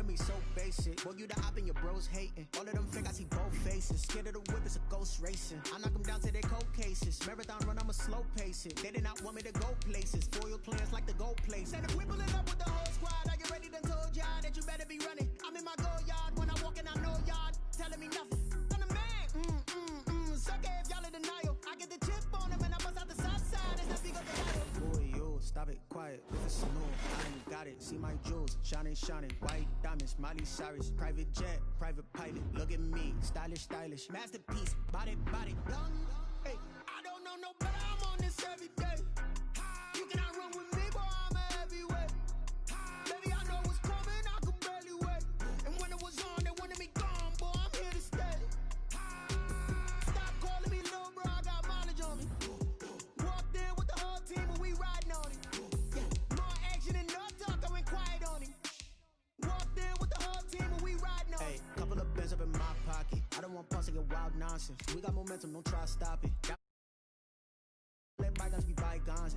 me so basic. Boy, you the op and your bros hating. All of them fake, I see both faces. Scared of the whip, it's a ghost racing. I knock them down to their cold cases. Marathon run, I'ma slow pace it. They did not want me to go places. Foil plans like the gold place. And if we pulling up with the whole squad, are you ready? Done told y'all that you better be running. I'm in my go yard. When I walk in, I know y'all telling me nothing. I'm the man. Sucker if y'all in denial. I get the chip on him and I bust out the south side. It's that big of the boy, yo, stop it, quiet. If it's new, I ain't got it. See my jewels, shining. White diamonds, Miley Cyrus. Private jet, private pilot. Look at me, stylish. Masterpiece, body, young. Hey, I don't know no better. I'm on this every day. You cannot run with me, boy, I'm a heavyweight. Baby, I know what's coming, I could barely wait. And when it was on, they wanted me gone, boy, I'm here to stay. Stop calling me little bro, I got mileage on me. Walked in with the whole team and we riding on it. Yeah, more action and no talk, I went quiet on him. Walked in with the whole team and we riding on it. Hey, couple of bands up in my pocket. I don't want pause to get wild nonsense. We got momentum, don't try to stop it. Let bygones be bygones.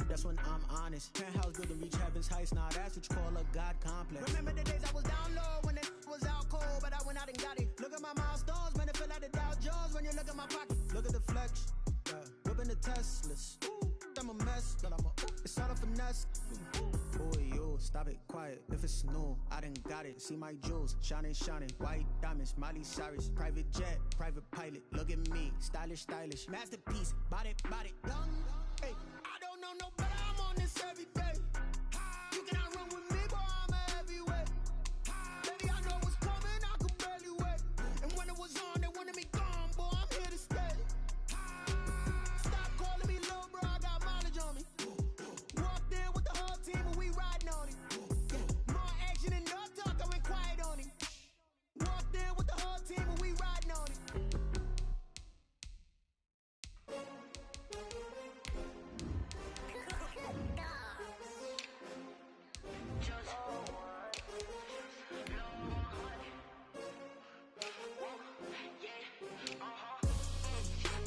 That's when I'm honest. Penthouse building reach heaven's heights. Now that's what you call a God complex. Remember the days I was down low when it was out cold, but I went out and got it. Look at my milestones, man, it feel like the Dow Jones when you look at my pocket. Look at the flex, whipping the Teslas. I'm a mess, but it's all a finesse. Boy, yo, stop it, quiet. If it's new, I done got it. See my jewels, shining. White diamonds, Miley Cyrus. Private jet, private pilot. Look at me, stylish. Masterpiece, body, young. Hey, I don't know no better. I'm on this every day. You cannot run with me, boy, I'm a heavyweight. Baby, I know what's coming, I could barely wait. And when it was on, they wanted me gone, boy, I'm here to stay. Stop calling me little bro, I got mileage on me. Walked in with the whole team and we riding on it. Yeah, more action and no talk, I went quiet on him. Walked in with the whole team and we riding on it.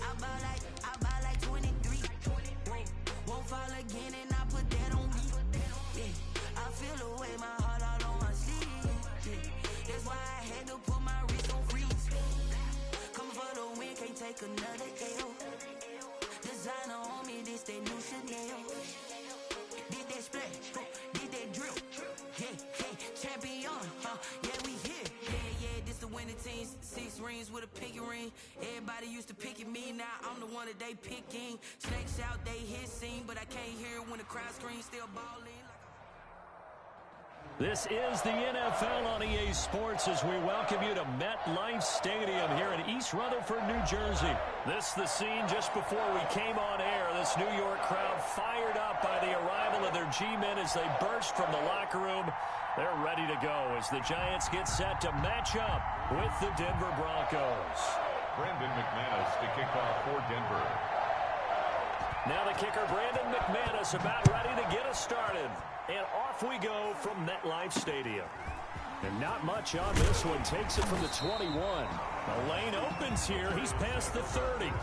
I buy like 23. Won't fall again and I put that on me. Yeah, I feel the way, my heart all on my sleeve. Yeah, that's why I had to put my wrist on freeze. Coming for the win, can't take another L. Designer on me, this that new Chanel. Did that splash, did that drill. Yeah, champion, yeah, we here. Yeah, this the winning team. 6 rings with a pinky ring. Everybody used to pick at me, now I'm the one that they picking. Snakes out, they hit scene, but I can't hear when the crowd screams, still balling. This is the NFL on EA Sports as we welcome you to MetLife Stadium here in East Rutherford, New Jersey. This is the scene just before we came on air. This New York crowd fired up by the arrival of their G-men as they burst from the locker room. They're ready to go as the Giants get set to match up with the Denver Broncos. Brandon McManus to kick off for Denver. Now the kicker, Brandon McManus, about ready to get us started. And off we go from MetLife Stadium. And not much on this one. Takes it from the 21. The lane opens here. He's past the 30. 10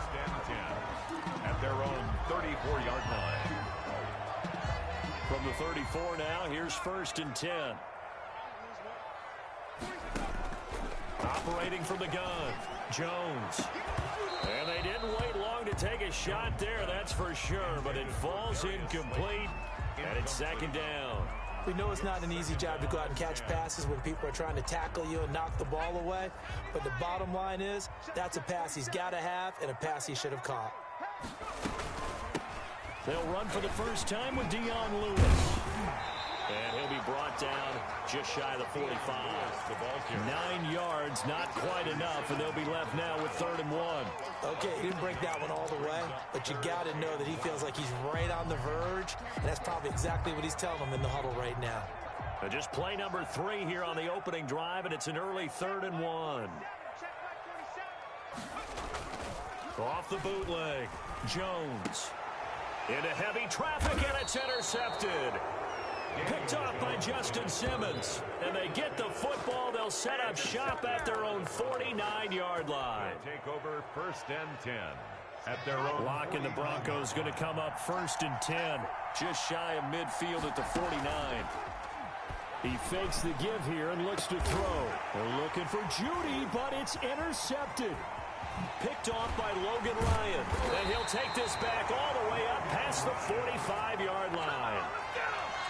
at their own 34-yard line. From the 34 now, here's 1st and 10. Operating from the gun, Jones. And they didn't wait long to take a shot there, that's for sure. But it falls incomplete, and it's 2nd down. We know it's not an easy job to go out and catch passes when people are trying to tackle you and knock the ball away. But the bottom line is, that's a pass he's got to have and a pass he should have caught. They'll run for the first time with Dion Lewis. And he'll be brought down just shy of the 45. 9 yards, not quite enough, and they'll be left now with 3rd and 1. Okay, he didn't break that one all the way, but you got to know that he feels like he's right on the verge, and that's probably exactly what he's telling them in the huddle right now. Just play number 3 here on the opening drive, and it's an early 3rd and 1. Off the bootleg, Jones. Into heavy traffic, and it's intercepted. Picked off by Justin Simmons. And they get the football. They'll set up shop at their own 49-yard line. Take over 1st and 10 at their own. Lock and the Broncos going to come up 1st and 10. Just shy of midfield at the 49. He fakes the give here and looks to throw. They're looking for Judy, but it's intercepted. Picked off by Logan Ryan. And he'll take this back all the way up past the 45-yard line.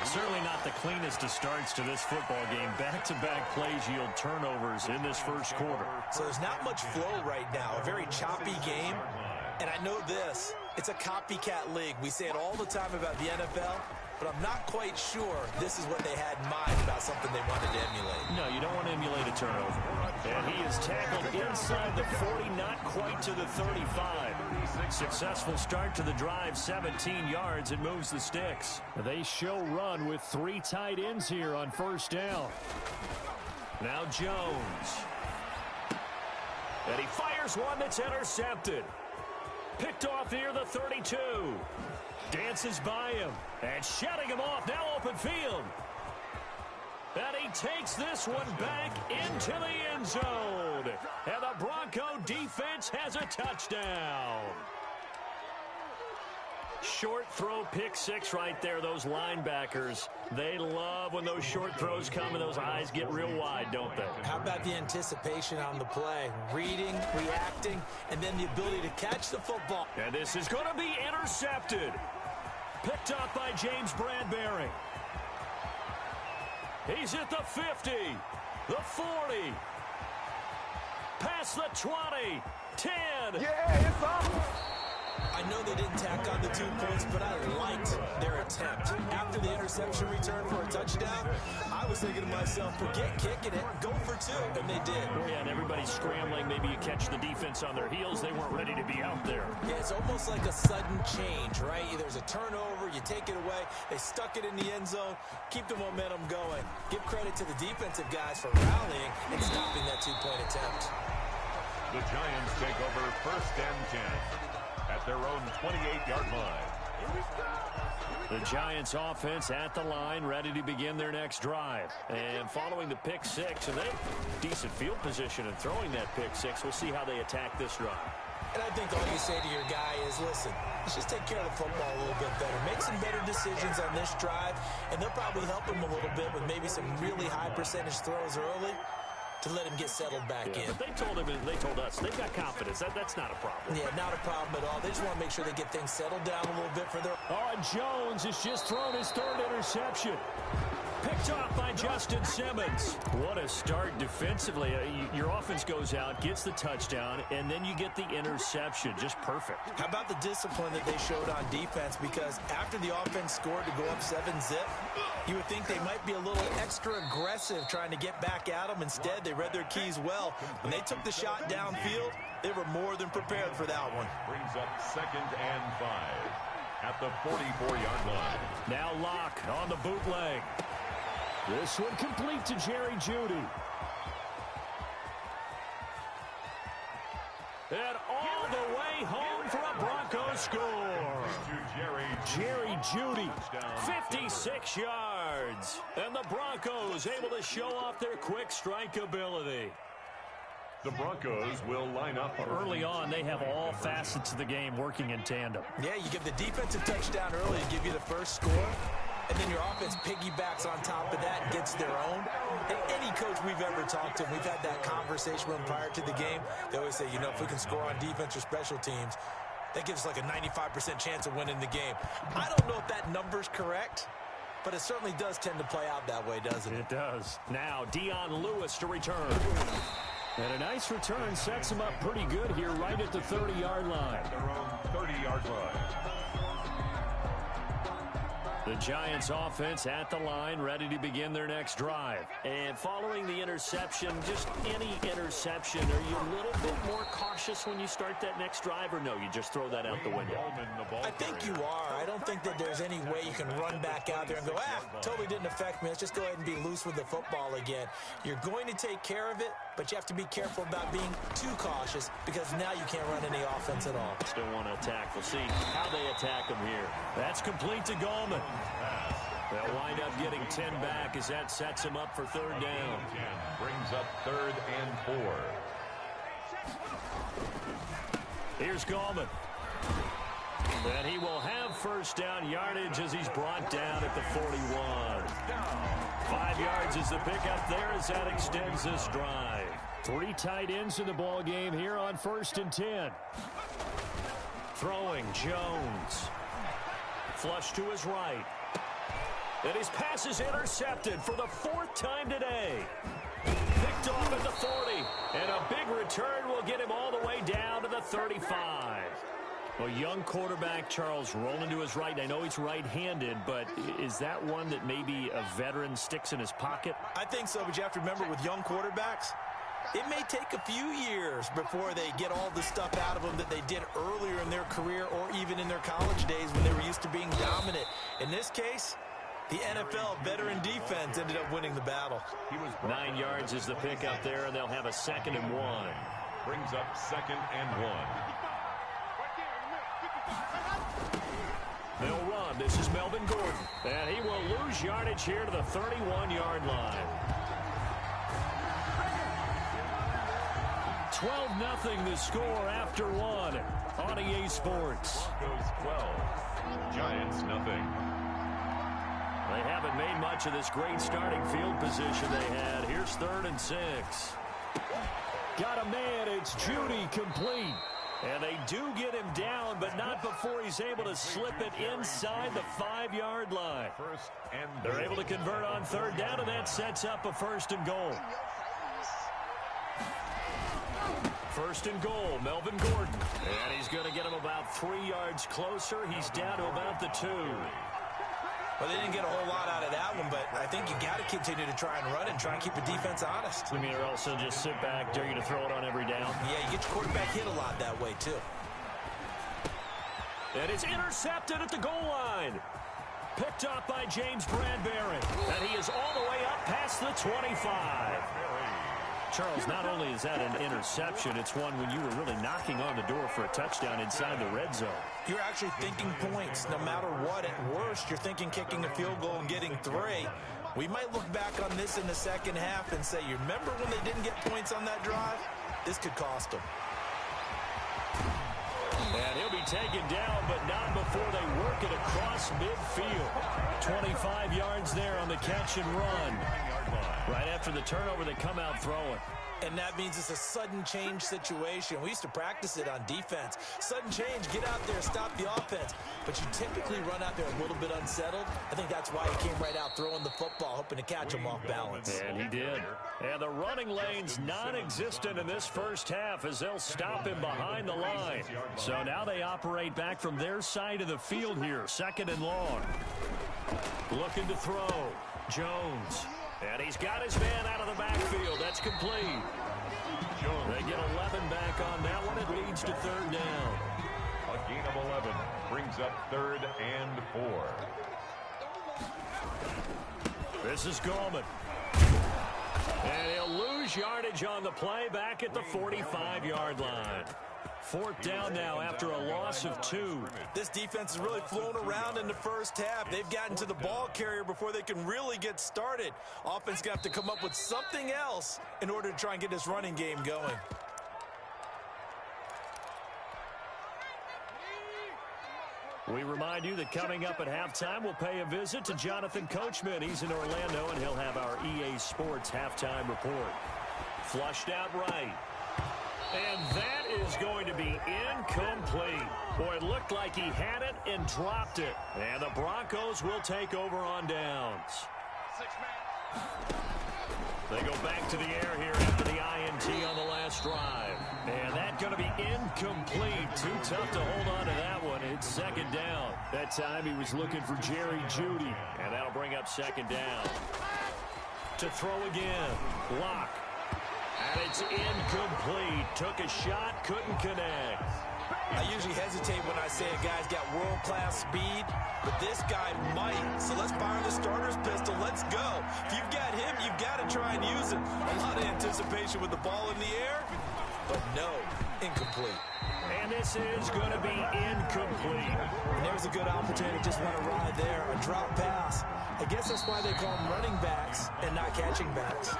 Certainly not the cleanest of starts to this football game. Back-to-back plays yield turnovers in this first quarter. So there's not much flow right now. A very choppy game. And I know this. It's a copycat league. We say it all the time about the NFL. But I'm not quite sure this is what they had in mind about something they wanted to emulate. No, you don't want to emulate a turnover. And he is tackled inside the 40, not quite to the 35. Successful start to the drive, 17 yards. It moves the sticks. They show run with 3 tight ends here on first down. Now Jones. And he fires one that's intercepted. Picked off near the 32. Dances by him and shutting him off. Now open field. And he takes this one back into the end zone. And the Bronco defense has a touchdown. Short throw, pick six right there. Those linebackers, they love when those short throws come and those eyes get real wide, don't they? How about the anticipation on the play? Reading, reacting, and then the ability to catch the football. And this is going to be intercepted. Picked up by James Bradbury. He's at the 50, the 40, past the 20, 10. Yeah, it's up. I know they didn't tack on the 2 points, but I liked their attempt. After the interception return for a touchdown, I was thinking to myself, forget kicking it, go for 2, and they did. Yeah, and everybody's scrambling. Maybe you catch the defense on their heels. They weren't ready to be out there. Yeah, it's almost like a sudden change, right? There's a turnover, you take it away, they stuck it in the end zone, keep the momentum going. Give credit to the defensive guys for rallying and stopping that 2-point attempt. The Giants take over first and 10. At their own 28-yard line. The Giants offense at the line, ready to begin their next drive. And following the pick six, and they decent field position in throwing that pick six. We'll see how they attack this drive. And I think all you say to your guy is, listen, let's just take care of the football a little bit better. Make some better decisions on this drive, and they'll probably help him a little bit with maybe some really high percentage throws early to let him get settled back in. But they told him, and they told us, they've got confidence. That's not a problem. Yeah, not a problem at all. They just want to make sure they get things settled down a little bit for their... Oh, and Jones has just thrown his 3rd interception. Picked off by Justin Simmons. What a start defensively. Your offense goes out, gets the touchdown, and then you get the interception. Just perfect. How about the discipline that they showed on defense? Because after the offense scored to go up 7-zip, you would think they might be a little extra aggressive trying to get back at them. Instead, they read their keys well. When they took the shot downfield, they were more than prepared for that one. Brings up 2nd and 5 at the 44-yard line. Now Locke on the bootleg. This one complete to Jerry Jeudy. And all the way home for a Broncos score. Jerry Jeudy, 56 yards. And the Broncos able to show off their quick strike ability. The Broncos will line up. Early on, they have all facets of the game working in tandem. Yeah, you give the defensive touchdown early to give you the first score. And then your offense piggybacks on top of that and gets their own. And any coach we've ever talked to, we've had that conversation with them prior to the game. They always say, you know, if we can score on defense or special teams, that gives us like a 95% chance of winning the game. I don't know if that number's correct, but it certainly does tend to play out that way, doesn't it? It does. Now, Dion Lewis to return. And a nice return sets him up pretty good here right at the 30-yard line. Their own 30-yard line. The Giants offense at the line, ready to begin their next drive. And following the interception, just any interception, are you a little bit more cautious when you start that next drive, or no, you just throw that out the window? I think you are. I don't think that there's any way you can run back out there and go, totally didn't affect me. Let's just go ahead and be loose with the football again. You're going to take care of it, but you have to be careful about being too cautious because now you can't run any offense at all. Still want to attack. We'll see how they attack them here. That's complete to Gallman. They'll wind up getting 10 back as that sets him up for 3rd down. 10 brings up 3rd and 4. Here's Gallman. And he will have first down yardage as he's brought down at the 41. 5 yards is the pickup there as that extends this drive. 3 tight ends in the ball game here on 1st and 10. Throwing Jones. Flush to his right. And his pass is intercepted for the 4th time today. Picked off at the 40. And a big return will get him all the way down to the 35. Well, young quarterback Charles rolling to his right. I know he's right-handed, but is that one that maybe a veteran sticks in his pocket? I think so, but you have to remember with young quarterbacks, it may take a few years before they get all the stuff out of them that they did earlier in their career or even in their college days when they were used to being dominant. In this case, the NFL veteran defense ended up winning the battle. 9 yards is the pickup there, and they'll have a 2nd and 1. Brings up 2nd and 1. They'll run. This is Melvin Gordon. And he will lose yardage here to the 31-yard line. 12-0 the score after 1 on EA Sports. Broncos 12. Giants nothing. They haven't made much of this great starting field position they had. Here's 3rd and 6. Got a man. It's Judy complete. And they do get him down, but not before he's able to slip it inside the 5-yard line. They're able to convert on 3rd down, and that sets up a 1st and goal. 1st and goal, Melvin Gordon. And he's going to get him about 3 yards closer. He's down to about the 2. Well, they didn't get a whole lot out of that one, but I think you got to continue to try and run and try and keep the defense honest. I mean, or also just sit back, dare you to throw it on every down. Yeah, you get your quarterback hit a lot that way, too. And it's intercepted at the goal line. Picked up by James Bradbury. And he is all the way up past the 25. Charles, not only is that an interception, it's one when you were really knocking on the door for a touchdown inside the red zone. You're actually thinking points. No matter what, at worst, you're thinking kicking a field goal and getting 3. We might look back on this in the second half and say, you remember when they didn't get points on that drive? This could cost them. And he'll be taken down, but not before they work it across midfield. 25 yards there on the catch and run. Right after the turnover, they come out throwing. And that means it's a sudden change situation. We used to practice it on defense. Sudden change, get out there, stop the offense. But you typically run out there a little bit unsettled. I think that's why he came right out throwing the football, hoping to catch him off balance. And he did. And the running lane's non-existent in this first half as they'll stop him behind the line. So now they operate back from their side of the field here, 2nd and long. Looking to throw. Jones. And he's got his man out of the backfield. That's complete. They get 11 back on that one. It leads to 3rd down. A gain of 11 brings up 3rd and 4. This is Gallman. And he'll lose yardage on the play back at the 45-yard line. 4th down now after a loss of 2. This defense has really flown around in the first half. They've gotten to the ball carrier before they can really get started. Offense got to come up with something else in order to try and get this running game going. We remind you that coming up at halftime, we'll pay a visit to Jonathan Coachman. He's in Orlando, and he'll have our EA Sports halftime report. Flushed out right. And that is going to be incomplete. Boy, it looked like he had it and dropped it. And the Broncos will take over on downs. They go back to the air here after the INT on the last drive. And that's going to be incomplete. Too tough to hold on to that one. It's 2nd down. That time he was looking for Jerry Jeudy. And that'll bring up 2nd down. To throw again. Lock. And it's incomplete. Took a shot, couldn't connect. I usually hesitate when I say a guy's got world-class speed, but this guy might. So let's fire the starter's pistol. Let's go. If you've got him, you've got to try and use it. A lot of anticipation with the ball in the air, but no, incomplete. And this is going to be incomplete. And there's a good opportunity to just want to ride there, a drop pass. I guess that's why they call them running backs and not catching backs.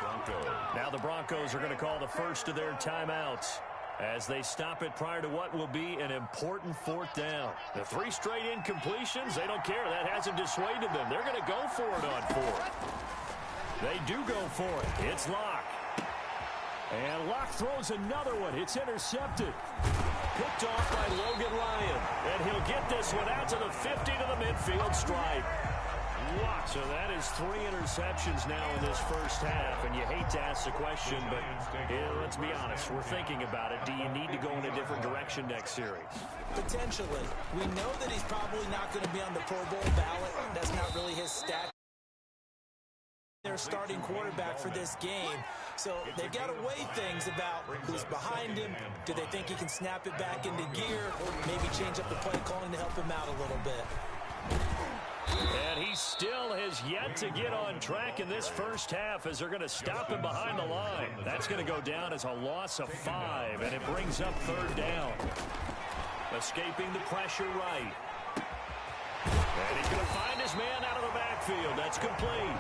Now the Broncos are going to call the first of their timeouts as they stop it prior to what will be an important 4th down. The 3 straight incompletions, they don't care. That hasn't dissuaded them. They're going to go for it on 4th. They do go for it. It's Locke. And Locke throws another one. It's intercepted. Picked off by Logan Ryan. And he'll get this one out to the 50 to the midfield stripe. So that is 3 interceptions now in this first half. And you hate to ask the question, but let's be honest. We're thinking about it. Do you need to go in a different direction next series? Potentially. We know that he's probably not going to be on the Pro Bowl ballot. That's not really his stat. Their starting quarterback for this game. So they've got to weigh things about who's behind him. Do they think he can snap it back into gear? Maybe change up the play calling to help him out a little bit. And he still has yet to get on track in this first half as they're going to stop him behind the line. That's going to go down as a loss of 5, and it brings up 3rd down. Escaping the pressure right. And he's going to find his man out of the backfield. That's complete.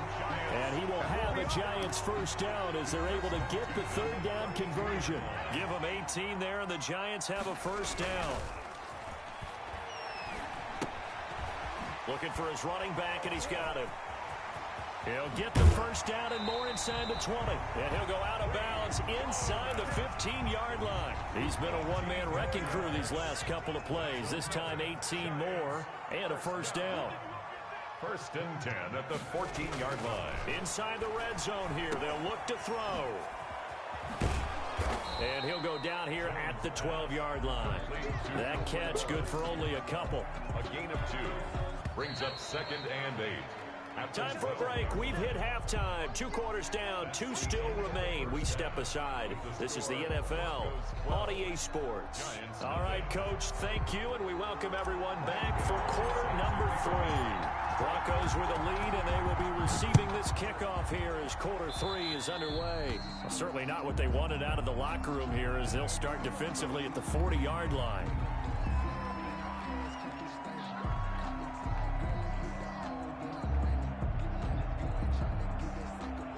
And he will have a Giants first down as they're able to get the 3rd down conversion. Give them 18 there, and the Giants have a first down. Looking for his running back, and he's got him. He'll get the first down and more inside the 20. And he'll go out of bounds inside the 15-yard line. He's been a one-man wrecking crew these last couple of plays. This time 18 more and a first down. 1st and 10 at the 14-yard line. Inside the red zone here. They'll look to throw. And he'll go down here at the 12-yard line. That catch good for only a couple. A gain of 2. Brings up 2nd and 8. Time for a break. We've hit halftime. 2 quarters down. 2 still remain. We step aside. This is the NFL on EA Sports. All right, Coach, thank you, and we welcome everyone back for quarter number 3. Broncos with a lead, and they will be receiving this kickoff here as quarter 3 is underway. Well, certainly not what they wanted out of the locker room here as they'll start defensively at the 40-yard line.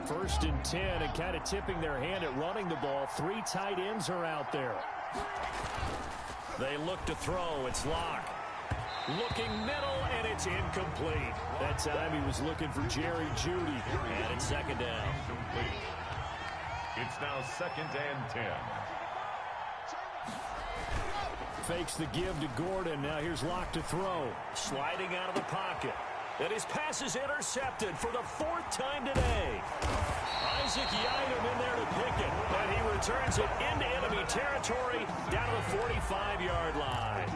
1st and 10, and kind of tipping their hand at running the ball. 3 tight ends are out there. They look to throw. It's Locke. Looking middle, and it's incomplete. That time he was looking for Jerry Jeudy. And it's 2nd down. It's now 2nd and 10. Fakes the give to Gordon. Now here's Locke to throw. Sliding out of the pocket. And his pass is intercepted for the 4th time today. Isaac Yiadom in there to pick it. And he returns it into enemy territory down to the 45-yard line.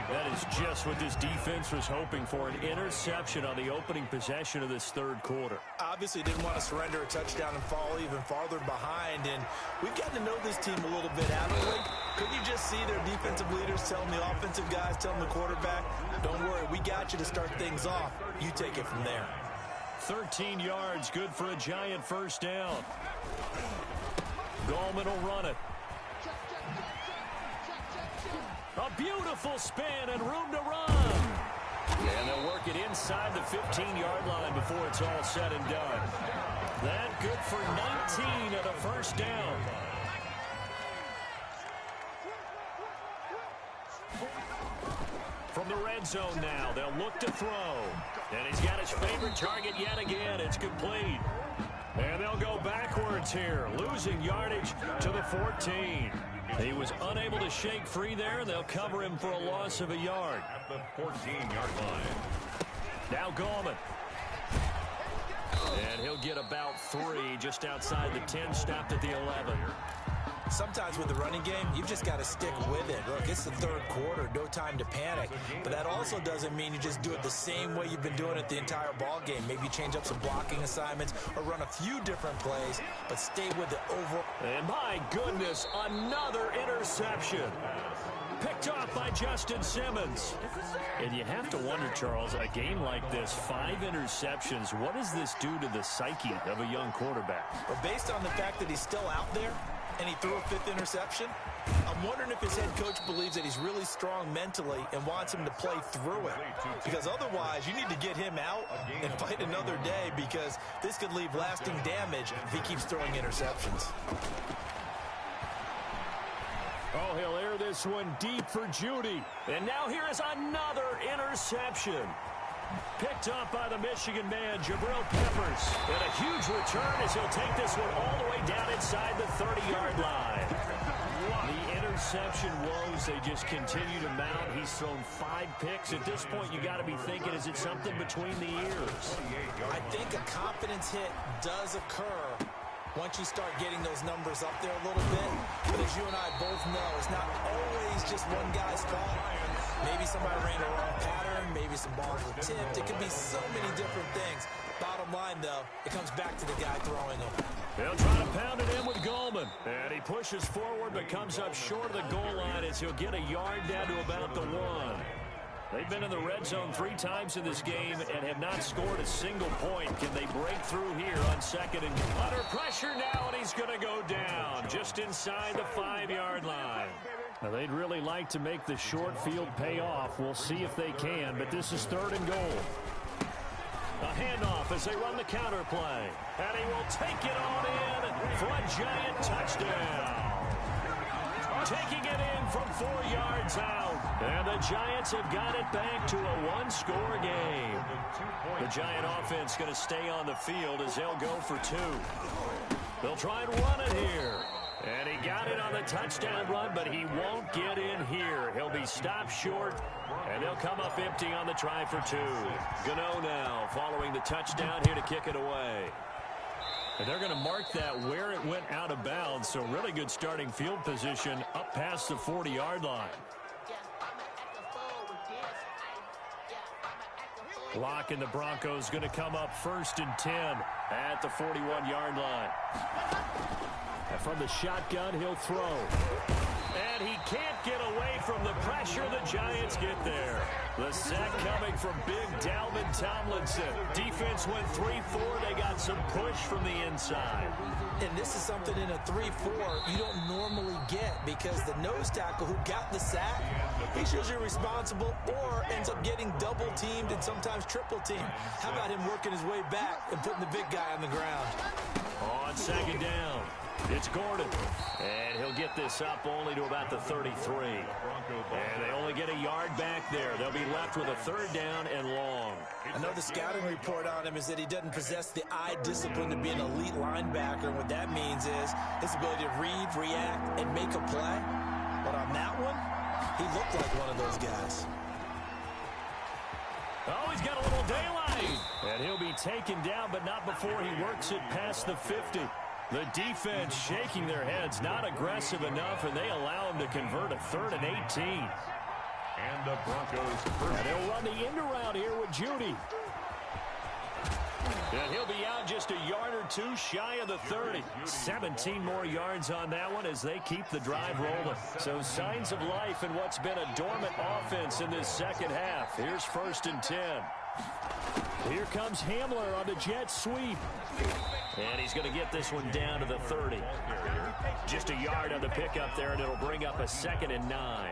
That is just what this defense was hoping for, an interception on the opening possession of this 3rd quarter. Obviously didn't want to surrender a touchdown and fall even farther behind. And we've gotten to know this team a little bit, haven't we? Couldn't you just see their defensive leaders telling the offensive guys, telling the quarterback, don't worry, we got you to start things off. You take it from there. 13 yards, good for a Giant first down. Gallman will run it. A beautiful spin and room to run. And they'll work it inside the 15-yard line before it's all said and done. That good for 19 at a first down. From the red zone now, they'll look to throw. And he's got his favorite target yet again. It's complete. And they'll go backwards here, losing yardage to the 14. He was unable to shake free there. They'll cover him for a loss of a yard. At the 14-yard line. Now Gallman. And he'll get about 3 just outside the 10, stopped at the 11. Sometimes with the running game, you've just got to stick with it. Look, it's the 3rd quarter, no time to panic. But that also doesn't mean you just do it the same way you've been doing it the entire ball game. Maybe change up some blocking assignments or run a few different plays, but stay with the overall. And my goodness, another interception. Picked off by Justin Simmons. And you have to wonder, Charles, a game like this, 5 interceptions, what does this do to the psyche of a young quarterback? But based on the fact that he's still out there, and he threw a 5th interception, I'm wondering if his head coach believes that he's really strong mentally and wants him to play through it. Because otherwise, you need to get him out and fight another day, because this could leave lasting damage if he keeps throwing interceptions. Oh, he'll air this one deep for Jeudy. And now here is another interception. Picked up by the Michigan man, Jabril Peppers. And a huge return as he'll take this one all the way down inside the 30-yard line. The interception woes, they just continue to mount. He's thrown 5 picks. At this point, you got to be thinking, is it something between the ears? I think a confidence hit does occur once you start getting those numbers up there a little bit. But as you and I both know, it's not always just one guy's fault. Maybe somebody ran a wrong pattern. Maybe some balls were tipped. It could be so many different things. Bottom line, though, it comes back to the guy throwing them. They'll try to pound it in with Goldman. And he pushes forward but comes up short of the goal line as he'll get a yard down to about the 1. They've been in the red zone 3 times in this game and have not scored a single point. Can they break through here on 2nd and under pressure now, and he's going to go down just inside the 5-yard line. Now, they'd really like to make the short field pay off. We'll see if they can, but this is 3rd and goal. A handoff as they run the counter play. And he will take it on in for a giant touchdown. Taking it in from 4 yards out. And the Giants have got it back to a 1-score game. The Giant offense going to stay on the field as they'll go for 2. They'll try and run it here. And he got it on the touchdown run, but he won't get in here. He'll be stopped short, and they'll come up empty on the try for 2. Gano now following the touchdown here to kick it away. And they're going to mark that where it went out of bounds, so really good starting field position up past the 40-yard line. Locke and the Broncos going to come up 1st and 10 at the 41-yard line. And from the shotgun, he'll throw. And he can't get away from the pressure. The Giants get there. The sack coming from big Dalvin Tomlinson. Defense went 3-4. They got some push from the inside. And this is something in a 3-4 you don't normally get because the nose tackle who got the sack, he's usually responsible or ends up getting double teamed and sometimes triple teamed. How about him working his way back and putting the big guy on the ground? On 2nd down, it's Gordon. And he'll get this up only to about the 33. And they only get a yard back there. They'll be left with a 3rd down and long. I know the scouting report on him is that he doesn't possess the eye discipline to be an elite linebacker. And what that means is his ability to read, react, and make a play. But on that one, he looked like one of those guys. Oh, he's got a little daylight. And he'll be taken down, but not before he works it past the 50. The defense shaking their heads, not aggressive enough, and they allow him to convert a 3rd and 18. And the Broncos first. And they'll run the end around here with Judy. And he'll be out just a yard or 2 shy of the 30. 17 more yards on that one as they keep the drive rolling. So signs of life in what's been a dormant offense in this 2nd half. Here's 1st and 10. Here comes Hamler on the jet sweep. And he's going to get this one down to the 30. Just a yard on the pickup there, and it'll bring up a 2nd and 9.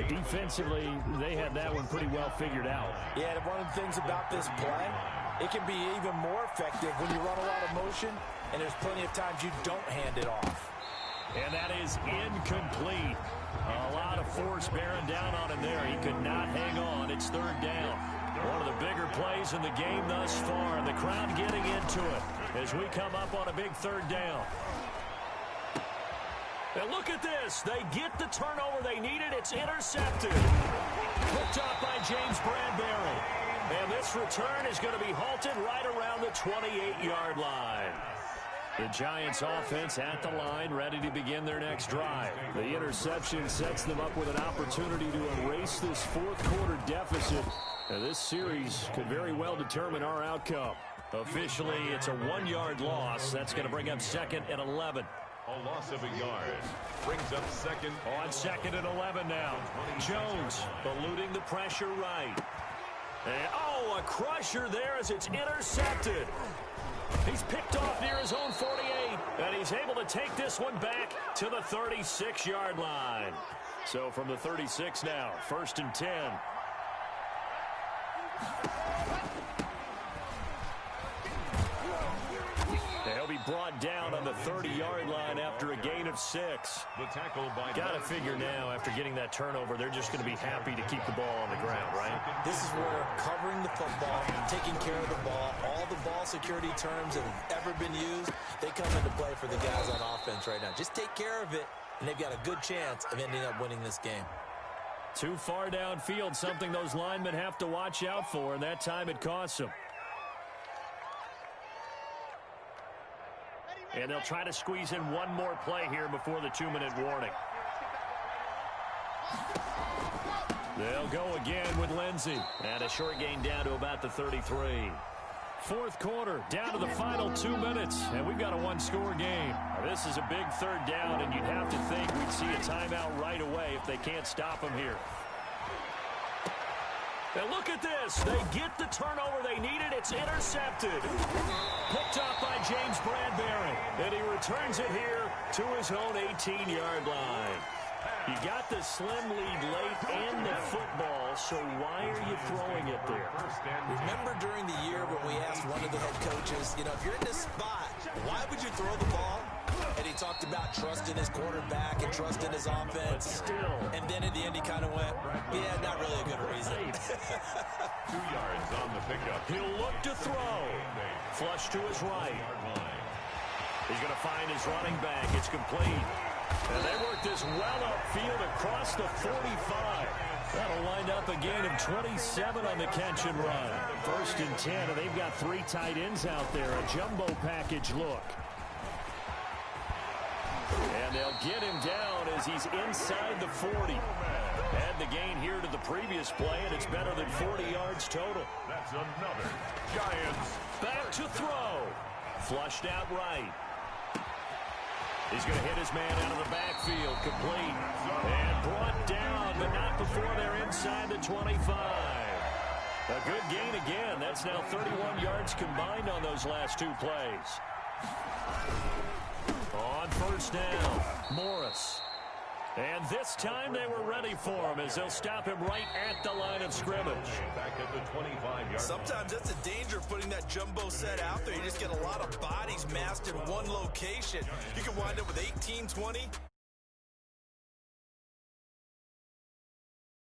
Defensively, they had that one pretty well figured out. Yeah, and one of the things about this play, it can be even more effective when you run a lot of motion, and there's plenty of times you don't hand it off. And that is incomplete. A lot of force bearing down on him there. He could not hang on. It's 3rd down. One of the bigger plays in the game thus far, and the crowd getting into it as we come up on a big 3rd down. And look at this. They get the turnover they needed. It's intercepted. Picked up by James Bradbury. And this return is going to be halted right around the 28-yard line. The Giants offense at the line, ready to begin their next drive. The interception sets them up with an opportunity to erase this 4th quarter deficit. Now, this series could very well determine our outcome. Officially, it's a 1-yard loss. That's going to bring up 2nd and 11. A loss of a yard brings up 2nd. On 2nd and 11 now. Jones eluding the pressure right. And, oh, a crusher there as it's intercepted. He's picked off near his own 48, and he's able to take this one back to the 36-yard line. So from the 36 now, 1st and 10. They'll be brought down on the 30-yard line after a gain of 6. The tackle by Got to figure now, after getting that turnover, they're just going to be happy to keep the ball on the ground, right? This is where covering the football, taking care of the ball, all the ball security terms that have ever been used, they come into play for the guys on offense right now. Just take care of it, and they've got a good chance of ending up winning this game. Too far downfield, something those linemen have to watch out for, and that time it costs them. And they'll try to squeeze in one more play here before the 2-minute warning. They'll go again with Lindsey. And a short gain down to about the 33. Fourth quarter, down to the final 2 minutes, and we've got a one-score game. Now, this is a big third down, and you'd have to think we'd see a timeout right away if they can't stop them here. And look at this. They get the turnover they needed. It's intercepted. Picked up by James Bradbury. And he returns it here to his own 18-yard line. You got the slim lead late and the football, so why are you throwing it there? Remember during the year when we asked one of the head coaches, you know, if you're in this spot, why would you throw the ball? And he talked about trusting his quarterback and trusting his offense. Still. And then at the end he kind of went, yeah, not really a good reason. 2 yards on the pickup. He'll look to throw. Flush to his right. He's going to find his running back. It's complete. And they work this well upfield across the 45. That'll wind up a gain of 27 on the catch and run. 1st and 10, and they've got 3 tight ends out there. A jumbo package look. And they'll get him down as he's inside the 40. Add the gain here to the previous play, and it's better than 40 yards total. That's another Giants. Back to throw. Flushed out right. He's going to hit his man out of the backfield. Complete. And brought down, but not before they're inside the 25. A good gain again. That's now 31 yards combined on those last 2 plays. On 1st down, Morris. And this time they were ready for him as they'll stop him right at the line of scrimmage. Back at the 25-yard. Sometimes that's the danger of putting that jumbo set out there. You just get a lot of bodies massed in one location. You can wind up with 18, 20,